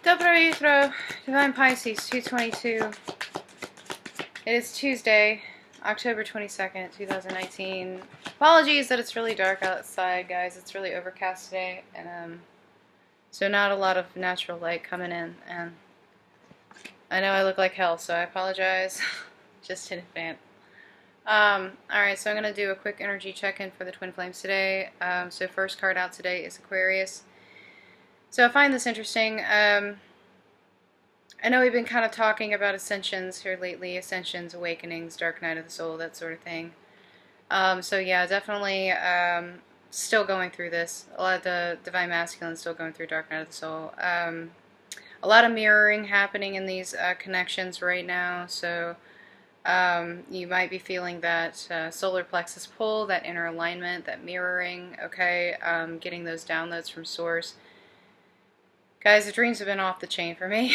Dobro jutro, Divine Pisces, 222. It is Tuesday, October 22nd, 2019. Apologies that it's really dark outside, guys. It's really overcast today, and so not a lot of natural light coming in. And I know I look like hell, so I apologize just in advance. Alright, so I'm going to do a quick energy check-in for the Twin Flames today. So first card out today is Aquarius. So I find this interesting. I know we've been kind of talking about ascensions here lately, ascensions, awakenings, dark night of the soul, that sort of thing. So yeah, definitely still going through this. A lot of the Divine Masculine still going through dark night of the soul. A lot of mirroring happening in these connections right now. So you might be feeling that solar plexus pull, that inner alignment, that mirroring, okay, getting those downloads from source. Guys, the dreams have been off the chain for me.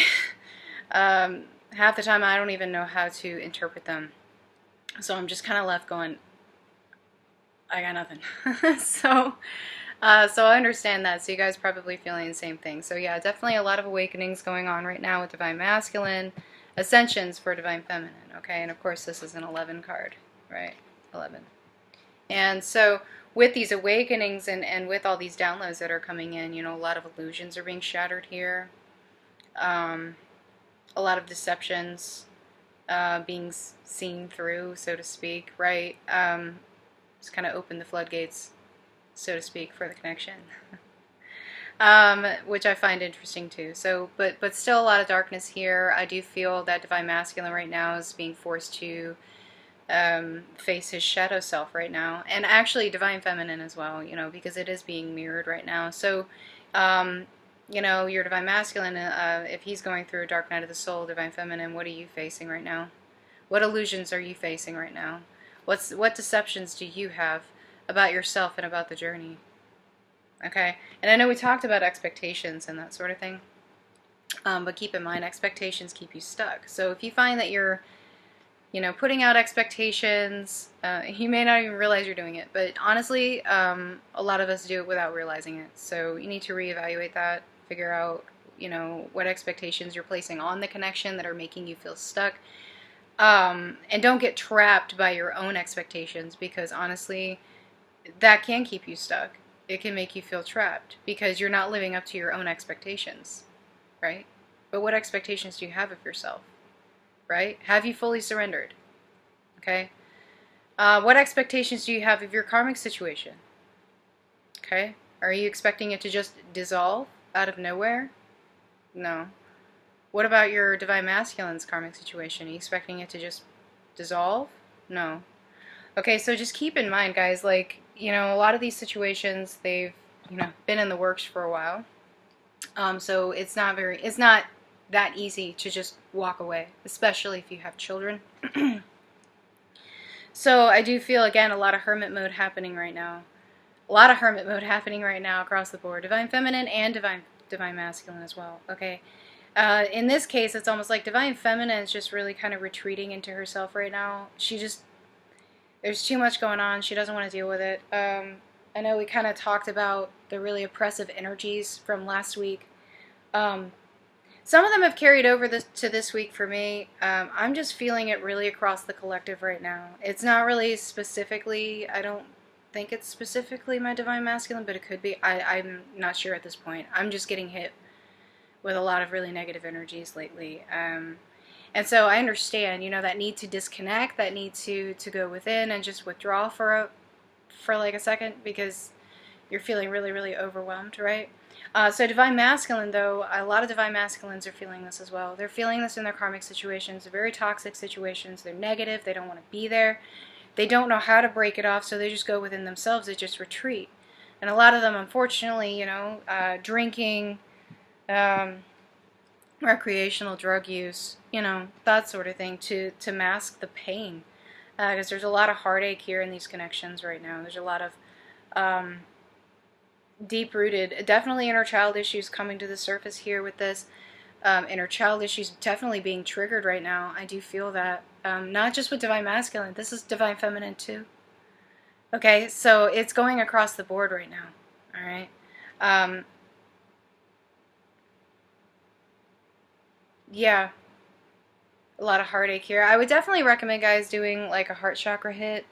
Half the time I don't even know how to interpret them. So I'm just kind of left going, I got nothing. So I understand that. So you guys are probably feeling the same thing. So yeah, definitely a lot of awakenings going on right now with Divine Masculine, ascensions for Divine Feminine, okay? And of course this is an 11 card, right? 11. And so with these awakenings and with all these downloads that are coming in, you know, a lot of illusions are being shattered here. A lot of deceptions being seen through, so to speak, right? Just kind of open the floodgates, so to speak, for the connection. Which I find interesting too. So, but still a lot of darkness here. I do feel that Divine Masculine right now is being forced to face his shadow self right now, and actually Divine Feminine as well, you know, because it is being mirrored right now. So you know, your Divine Masculine, if he's going through a dark night of the soul, Divine Feminine, what are you facing right now? What illusions are you facing right now? What deceptions do you have about yourself and about the journey? Okay, and I know we talked about expectations and that sort of thing, but keep in mind, expectations keep you stuck. So if you find that you're, you know, putting out expectations, you may not even realize you're doing it, but honestly, a lot of us do it without realizing it. So you need to reevaluate that, figure out, you know, what expectations you're placing on the connection that are making you feel stuck. And don't get trapped by your own expectations, because honestly, that can keep you stuck. It can make you feel trapped because you're not living up to your own expectations, right? But what expectations do you have of yourself? Right? Have you fully surrendered? Okay? What expectations do you have of your karmic situation? Okay? Are you expecting it to just dissolve out of nowhere? No. What about your Divine Masculine's karmic situation? Are you expecting it to just dissolve? No. Okay, so just keep in mind, guys, like, you know, a lot of these situations, they've, you know, been in the works for a while. So it's not that easy to just walk away, especially if you have children. So I do feel, again, a lot of hermit mode happening right now. A lot of hermit mode happening right now across the board. Divine Feminine and Divine Masculine as well, okay? In this case, it's almost like Divine Feminine is just really kind of retreating into herself right now. There's too much going on. She doesn't want to deal with it. I know we kind of talked about the really oppressive energies from last week. Some of them have carried over to this week for me. I'm just feeling it really across the collective right now. It's not really specifically, I don't think it's specifically my Divine Masculine, but it could be. I'm not sure at this point. I'm just getting hit with a lot of really negative energies lately. And so I understand, you know, that need to disconnect, that need to go within and just withdraw for like a second, because you're feeling really, really overwhelmed, right? So Divine Masculine, though, a lot of Divine Masculines are feeling this as well. They're feeling this in their karmic situations, very toxic situations. They're negative. They don't want to be there. They don't know how to break it off, so they just go within themselves. They just retreat. And a lot of them, unfortunately, you know, drinking, recreational drug use, you know, that sort of thing to mask the pain. Because there's a lot of heartache here in these connections right now. There's a lot of deep-rooted, definitely inner child issues coming to the surface here with this. Inner child issues definitely being triggered right now. I do feel that. Not just with Divine Masculine. This is Divine Feminine too. Okay, so it's going across the board right now. Alright? yeah, a lot of heartache here. I would definitely recommend guys doing like a heart chakra hit,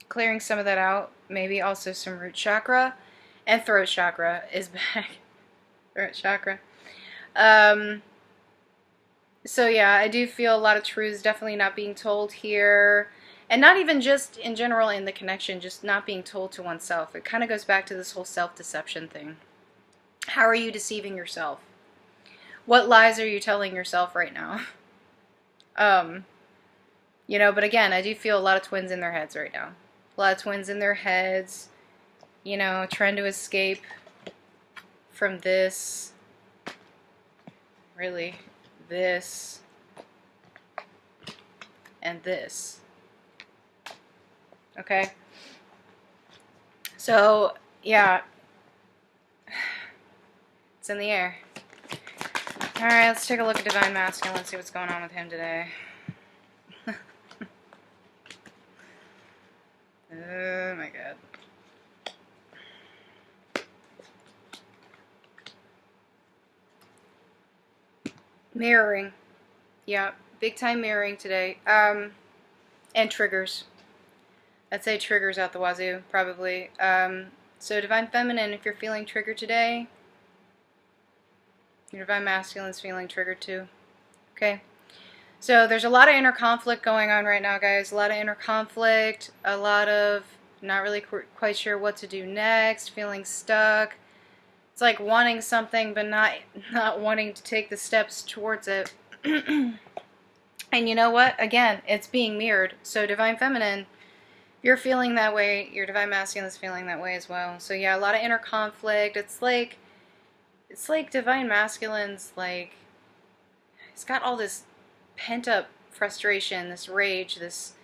clearing some of that out. Maybe also some root chakra, and throat chakra is back. Throat chakra. So yeah, I do feel a lot of truths definitely not being told here. And not even just in general in the connection, just not being told to oneself. It kind of goes back to this whole self-deception thing. How are you deceiving yourself? What lies are you telling yourself right now? You know, but again, I do feel a lot of twins in their heads right now. A lot of twins in their heads, you know, trying to escape from this, really, this, and this. Okay? So, yeah. It's in the air. Alright, let's take a look at Divine Masculine and see what's going on with him today. Oh my god. Mirroring. Yeah, big time mirroring today. And triggers. I'd say triggers out the wazoo, probably. So Divine Feminine, if you're feeling triggered today, your Divine Masculine's feeling triggered too. Okay? So there's a lot of inner conflict going on right now, guys. A lot of inner conflict. A lot of not really quite sure what to do next. Feeling stuck. It's like wanting something but not wanting to take the steps towards it. And you know what? Again, it's being mirrored. So Divine Feminine, you're feeling that way. Your Divine Masculine is feeling that way as well. So yeah, a lot of inner conflict. It's like Divine Masculine's like, he's got all this pent up frustration, this rage, this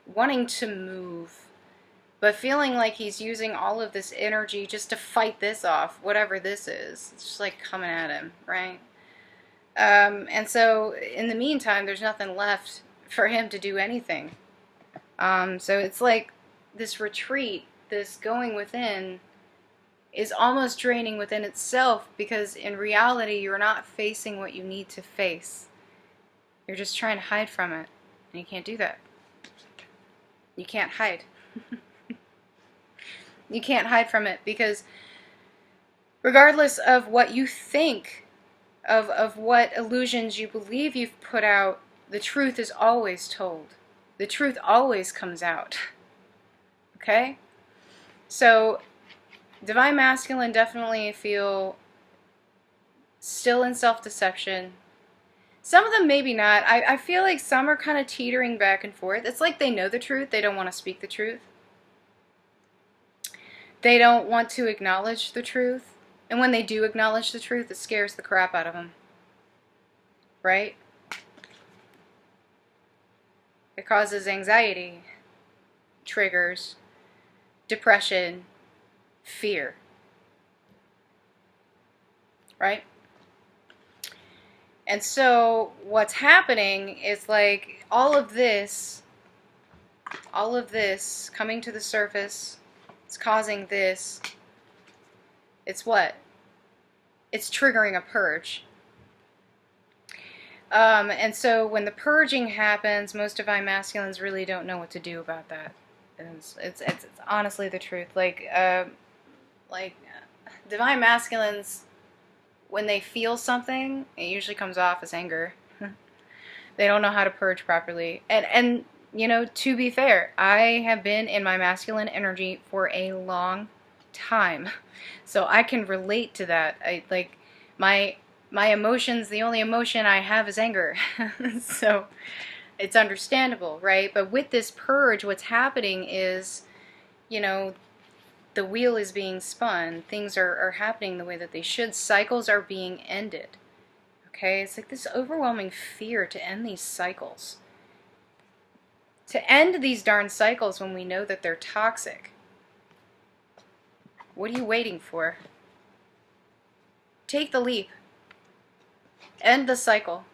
wanting to move, but feeling like he's using all of this energy just to fight this off, whatever this is. It's just like coming at him, right? And so in the meantime, there's nothing left for him to do anything. So it's like this retreat, this going within, is almost draining within itself, because in reality you're not facing what you need to face. You're just trying to hide from it, and you can't do that. You can't hide. You can't hide from it, because regardless of what you think, of what illusions you believe you've put out, the truth is always told. The truth always comes out. Okay? So Divine Masculine definitely feel still in self-deception. Some of them maybe not. I feel like some are kind of teetering back and forth. It's like they know the truth. They don't want to speak the truth. They don't want to acknowledge the truth. And when they do acknowledge the truth, it scares the crap out of them. Right? It causes anxiety, triggers, depression, fear. Right? And so what's happening is like all of this coming to the surface, it's causing this. It's what? It's triggering a purge. And so when the purging happens, most Divine Masculines really don't know what to do about that. It's honestly the truth. Like Divine Masculines, when they feel something, it usually comes off as anger. They don't know how to purge properly. And you know, to be fair, I have been in my masculine energy for a long time. So I can relate to that. My emotions, the only emotion I have is anger. So it's understandable, right? But with this purge, what's happening is, you know, the wheel is being spun. Things are happening the way that they should. Cycles are being ended. Okay? It's like this overwhelming fear to end these cycles. To end these darn cycles when we know that they're toxic. What are you waiting for? Take the leap. End the cycle.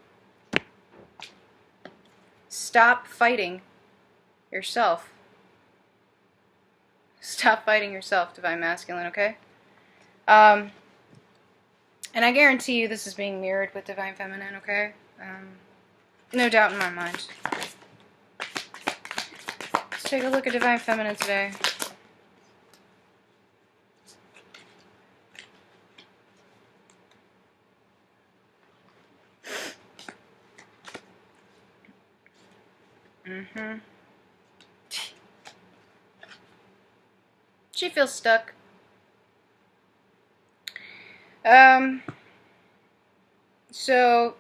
Stop fighting yourself. Stop fighting yourself, Divine Masculine, okay? And I guarantee you this is being mirrored with Divine Feminine, okay? No doubt in my mind. Let's take a look at Divine Feminine today. She feels stuck. So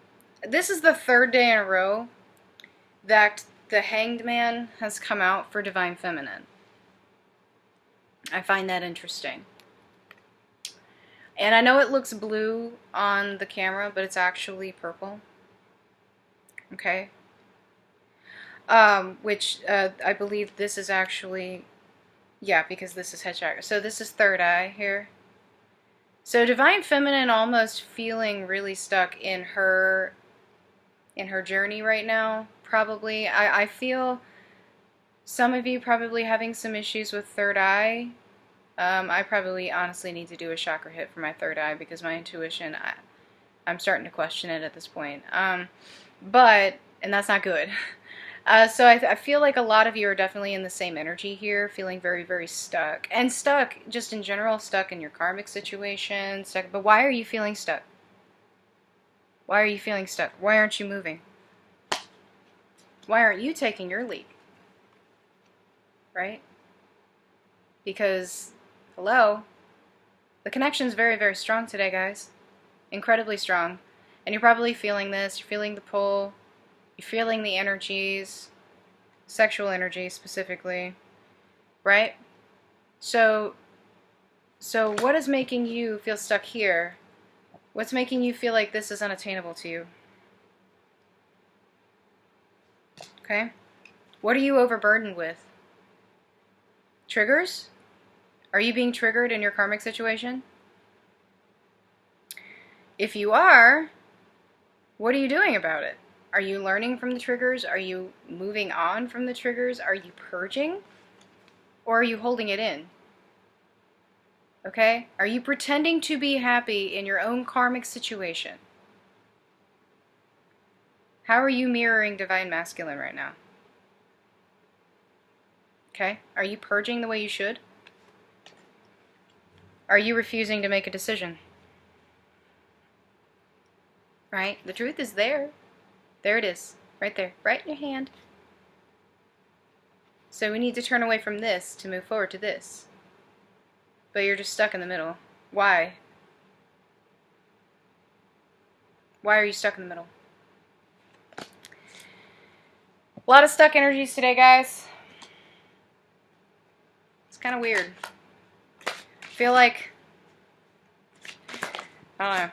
this is the third day in a row that the Hanged Man has come out for Divine Feminine. I find that interesting. And I know it looks blue on the camera, but it's actually purple. Okay? Which I believe this is actually, yeah, because this is head chakra. So this is third eye here. So Divine Feminine almost feeling really stuck in her journey right now, probably. I feel some of you probably having some issues with third eye. I probably honestly need to do a chakra hit for my third eye because my intuition, I'm starting to question it at this point. And that's not good. So I feel like a lot of you are definitely in the same energy here, feeling very, very stuck. And stuck, just in general, stuck in your karmic situation. Stuck. But why are you feeling stuck? Why are you feeling stuck? Why aren't you moving? Why aren't you taking your leap? Right? Because, hello, the connection is very, very strong today, guys. Incredibly strong. And you're probably feeling this. You're feeling the pull. You're feeling the energies. Sexual energy, specifically. Right? So what is making you feel stuck here? What's making you feel like this is unattainable to you? Okay? What are you overburdened with? Triggers? Are you being triggered in your karmic situation? If you are, what are you doing about it? Are you learning from the triggers? Are you moving on from the triggers? Are you purging? Or are you holding it in? Okay? Are you pretending to be happy in your own karmic situation? How are you mirroring Divine Masculine right now? Okay? Are you purging the way you should? Are you refusing to make a decision? Right? The truth is there. There it is. Right there. Right in your hand. So we need to turn away from this to move forward to this. But you're just stuck in the middle. Why? Why are you stuck in the middle? A lot of stuck energies today, guys. It's kind of weird. I feel like, I don't know.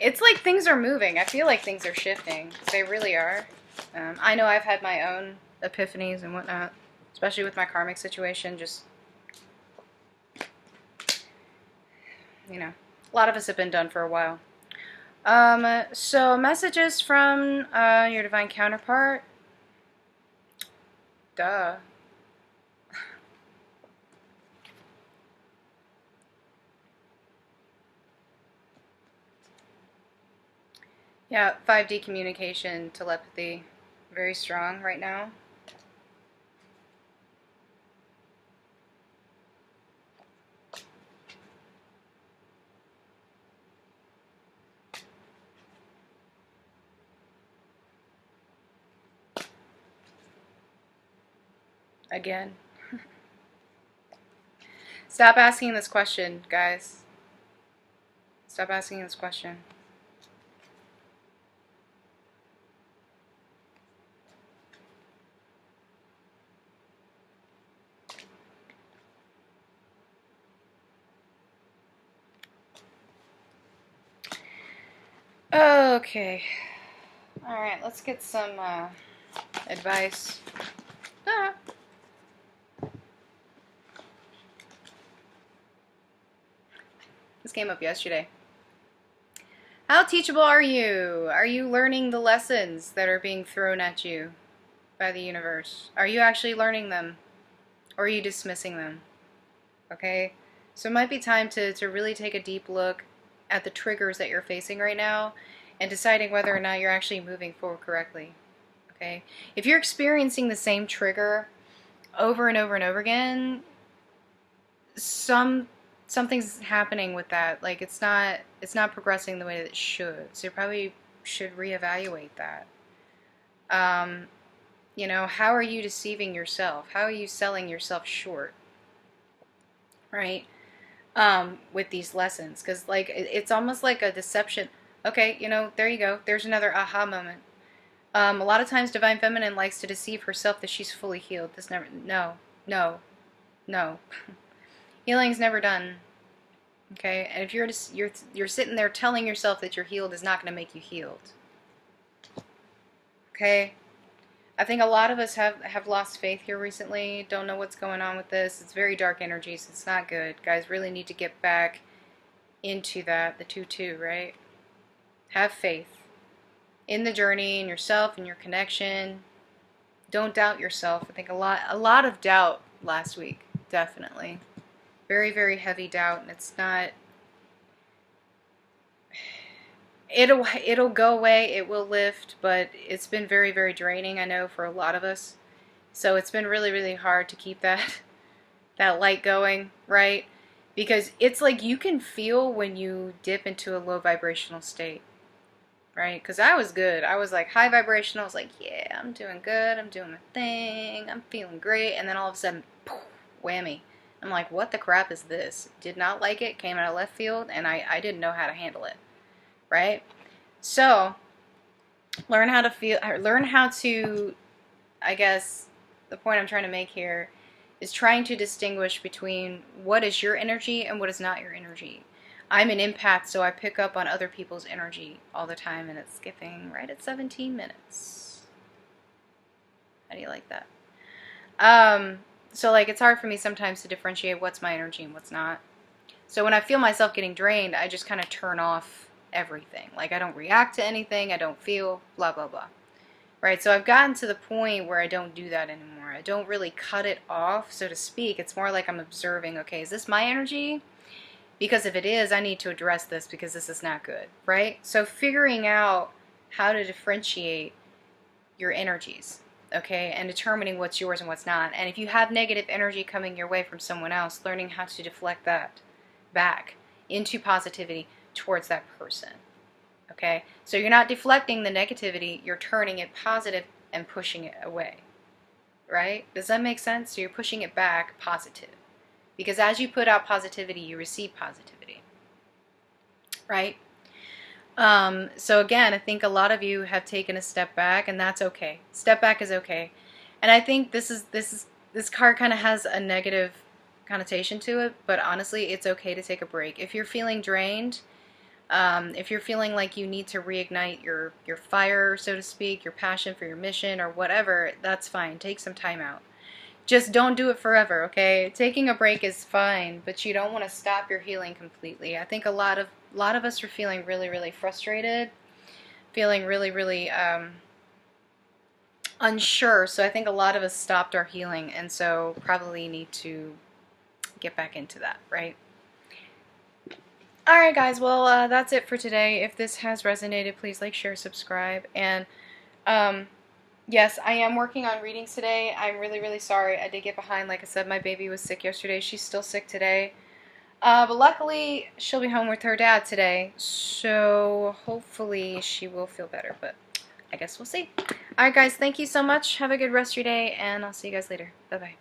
It's like things are moving. I feel like things are shifting. They really are. I know I've had my own epiphanies and whatnot, especially with my karmic situation. Just, you know, a lot of us have been done for a while. So messages from your Divine Counterpart. Duh. Yeah, 5D communication, telepathy, very strong right now. Again. Stop asking this question, guys. Stop asking this question. Okay. Alright, let's get some advice. Ah. This came up yesterday. How teachable are you? Are you learning the lessons that are being thrown at you by the universe? Are you actually learning them? Or are you dismissing them? Okay? So it might be time to really take a deep look at the triggers that you're facing right now and deciding whether or not you're actually moving forward correctly. Okay? If you're experiencing the same trigger over and over and over again, something's happening with that. Like it's not progressing the way that it should. So you probably should reevaluate that. You know, how are you deceiving yourself? How are you selling yourself short? Right? With these lessons, because like it's almost like a deception. Okay, you know, there you go. There's another aha moment. A lot of times, Divine Feminine likes to deceive herself that she's fully healed. This never, no. Healing's never done. Okay, and if you're sitting there telling yourself that you're healed is not going to make you healed. Okay, I think a lot of us have lost faith here recently. Don't know what's going on with this. It's very dark energies. It's not good. Guys really need to get back into that. The 2-2, right? Have faith in the journey, in yourself, in your connection. Don't doubt yourself. I think a lot of doubt last week, definitely. Very, very heavy doubt, and it's not. It'll go away, it will lift, but it's been very, very draining, I know, for a lot of us. So it's been really, really hard to keep that light going, right? Because it's like you can feel when you dip into a low vibrational state, right? Because I was good. I was like high vibrational. I was like, yeah, I'm doing good. I'm doing my thing. I'm feeling great. And then all of a sudden, poof, whammy. I'm like, what the crap is this? Did not like it. Came out of left field, and I didn't know how to handle it. Right? So, learn how to, I guess, the point I'm trying to make here is trying to distinguish between what is your energy and what is not your energy. I'm an empath, so I pick up on other people's energy all the time, and it's skipping right at 17 minutes. How do you like that? So, like, it's hard for me sometimes to differentiate what's my energy and what's not. So when I feel myself getting drained, I just kind of turn off everything. Like, I don't react to anything, I don't feel, blah, blah, blah. Right? So I've gotten to the point where I don't do that anymore. I don't really cut it off, so to speak. It's more like I'm observing, okay, is this my energy? Because if it is, I need to address this because this is not good, right? So figuring out how to differentiate your energies, okay, and determining what's yours and what's not. And if you have negative energy coming your way from someone else, learning how to deflect that back into positivity towards that person, okay? So you're not deflecting the negativity, you're turning it positive and pushing it away, right? Does that make sense? So you're pushing it back positive. Because as you put out positivity, you receive positivity, right? So again, I think a lot of you have taken a step back, and that's okay. Step back is okay. And I think this card kind of has a negative connotation to it, but honestly, it's okay to take a break. If you're feeling drained, if you're feeling like you need to reignite your fire, so to speak, your passion for your mission or whatever, that's fine. Take some time out. Just don't do it forever, okay? Taking a break is fine, but you don't want to stop your healing completely. I think a lot of us are feeling really, really frustrated, feeling really, really unsure. So I think a lot of us stopped our healing, and so probably need to get back into that, right? Alright guys, well that's it for today. If this has resonated, please like, share, subscribe, and yes, I am working on readings today. I'm really, really sorry. I did get behind. Like I said, my baby was sick yesterday. She's still sick today. But luckily, she'll be home with her dad today. So hopefully she will feel better. But I guess we'll see. Alright guys, thank you so much. Have a good rest of your day, and I'll see you guys later. Bye-bye.